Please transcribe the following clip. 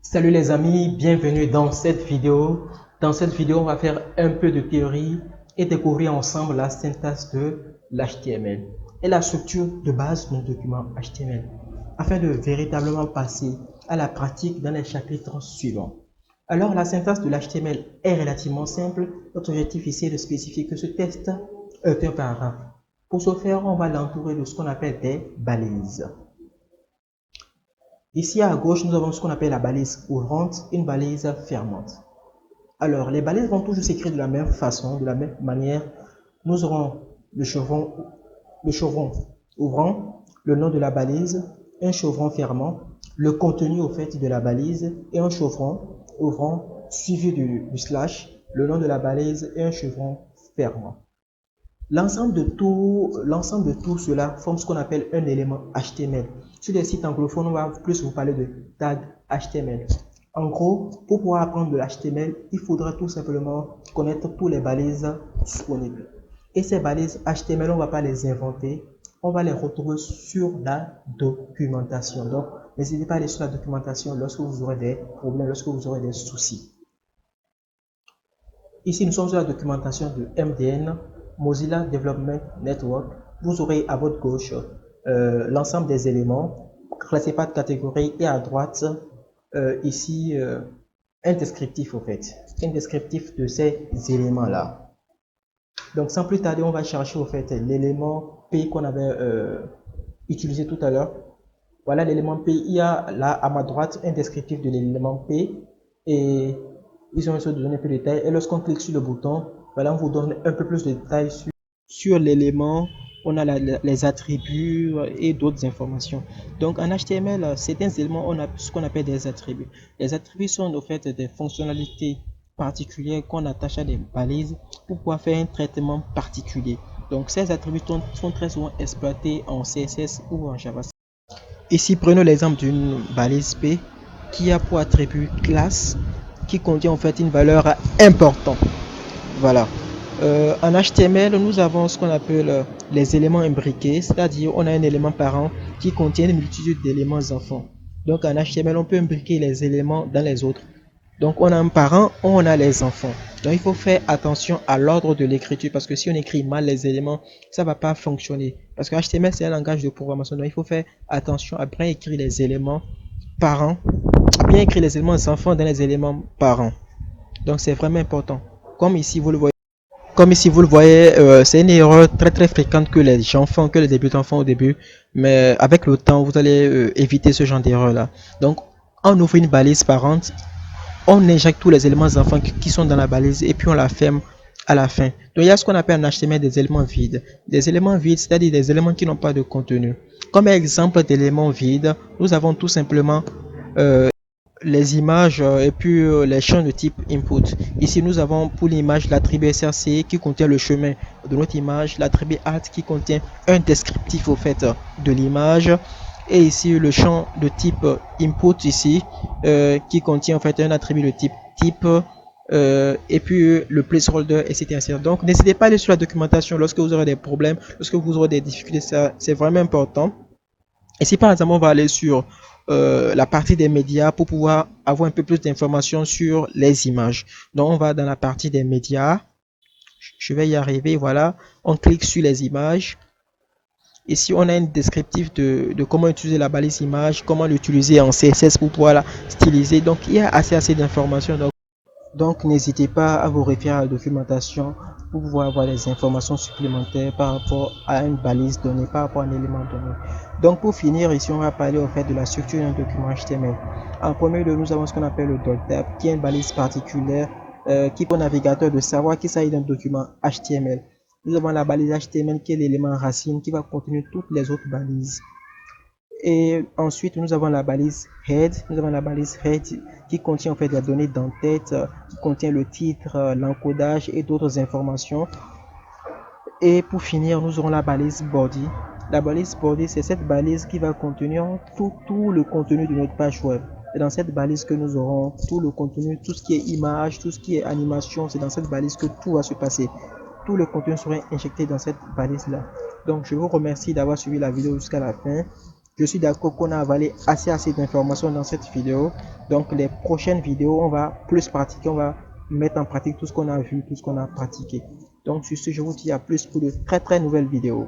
Salut les amis, bienvenue dans cette vidéo. Dans cette vidéo, on va faire un peu de théorie et découvrir ensemble la syntaxe de l'HTML et la structure de base d'un document HTML afin de véritablement passer à la pratique dans les chapitres suivants. Alors, la syntaxe de l'HTML est relativement simple. Notre objectif ici est de spécifier que ce texte est un paragraphe. Pour ce faire, on va l'entourer de ce qu'on appelle des balises. Ici à gauche, nous avons ce qu'on appelle la balise ouvrante, une balise fermante. Alors, les balises vont toujours s'écrire de la même façon, de la même manière. Nous aurons le chevron ouvrant, le nom de la balise, un chevron fermant, le contenu au fait de la balise et un chevron ouvrant suivi du slash, le nom de la balise et un chevron fermant. L'ensemble de tout cela forme ce qu'on appelle un élément HTML. Sur les sites anglophones, on va plus vous parler de tag HTML. En gros, pour pouvoir apprendre de l'HTML, il faudra tout simplement connaître toutes les balises disponibles. Et ces balises HTML, on ne va pas les inventer, on va les retrouver sur la documentation. Donc, n'hésitez pas à aller sur la documentation lorsque vous aurez des problèmes, lorsque vous aurez des soucis. Ici, nous sommes sur la documentation de MDN, Mozilla Development Network. Vous aurez à votre gauche l'ensemble des éléments classés par catégorie et à droite, ici, un descriptif au fait, un descriptif de ces éléments-là. Donc, sans plus tarder, on va chercher au fait l'élément P qu'on avait utilisé tout à l'heure. Voilà l'élément P. Il y a là à ma droite un descriptif de l'élément P et ils ont essayé de donner un peu de détails. Et lorsqu'on clique sur le bouton, voilà, on vous donne un peu plus de détails sur l'élément. On a les attributs et d'autres informations. Donc en HTML, certains éléments, on a ce qu'on appelle des attributs. Les attributs sont au fait des fonctionnalités particulières qu'on attache à des balises pour pouvoir faire un traitement particulier. Donc ces attributs sont très souvent exploités en CSS ou en JavaScript. Ici, prenons l'exemple d'une balise P qui a pour attribut classe qui contient en fait une valeur importante. Voilà. En HTML, nous avons ce qu'on appelle les éléments imbriqués, c'est-à-dire on a un élément parent qui contient une multitude d'éléments enfants. Donc en HTML, on peut imbriquer les éléments dans les autres. Donc on a un parent, on a les enfants. Donc il faut faire attention à l'ordre de l'écriture parce que si on écrit mal les éléments, ça ne va pas fonctionner. Parce que HTML c'est un langage de programmation, donc il faut faire attention à bien écrire les éléments parents, à bien écrire les éléments enfants dans les éléments parents. Donc c'est vraiment important. Comme ici vous le voyez, c'est une erreur très fréquente que les gens font, que les débutants font au début, mais avec le temps vous allez éviter ce genre d'erreur là. Donc on ouvre une balise parente, on injecte tous les éléments enfants qui sont dans la balise et puis on la ferme à la fin. Donc il y a ce qu'on appelle en HTML des éléments vides. Des éléments vides, c'est-à-dire des éléments qui n'ont pas de contenu. Comme exemple d'éléments vides, nous avons tout simplement les images et puis les champs de type input. Ici nous avons pour l'image l'attribut src qui contient le chemin de notre image, l'attribut alt qui contient un descriptif au fait de l'image, et ici le champ de type input ici qui contient en fait un attribut de type et puis le placeholder, etc. Donc n'hésitez pas à aller sur la documentation lorsque vous aurez des problèmes, lorsque vous aurez des difficultés, ça c'est vraiment important. Et si par exemple on va aller sur la partie des médias pour pouvoir avoir un peu plus d'informations sur les images. Donc on va dans la partie des médias, je vais y arriver, voilà, on clique sur les images. Ici on a un descriptif de comment utiliser la balise image, comment l'utiliser en CSS pour pouvoir la styliser. Donc il y a assez d'informations. Donc n'hésitez pas à vous référer à la documentation pour pouvoir avoir des informations supplémentaires par rapport à une balise donnée, par rapport à un élément donné. Donc pour finir, ici on va parler au fait de la structure d'un document HTML. En premier lieu, nous avons ce qu'on appelle le doctab, qui est une balise particulière qui permet au navigateur de savoir qu'il s'agit d'un document HTML. Nous avons la balise HTML qui est l'élément racine qui va contenir toutes les autres balises. Et ensuite, nous avons la balise head. Nous avons la balise head qui contient en fait des données d'entête, qui contient le titre, l'encodage et d'autres informations. Et pour finir, nous aurons la balise body. La balise body, c'est cette balise qui va contenir tout le contenu de notre page web. C'est dans cette balise que nous aurons tout le contenu, tout ce qui est image, tout ce qui est animation. C'est dans cette balise que tout va se passer. Tout le contenu sera injecté dans cette balise-là. Donc, je vous remercie d'avoir suivi la vidéo jusqu'à la fin. Je suis d'accord qu'on a avalé assez d'informations dans cette vidéo. Donc les prochaines vidéos, on va plus pratiquer, on va mettre en pratique tout ce qu'on a vu, tout ce qu'on a pratiqué. Donc sur ce, je vous dis à plus pour de très nouvelles vidéos.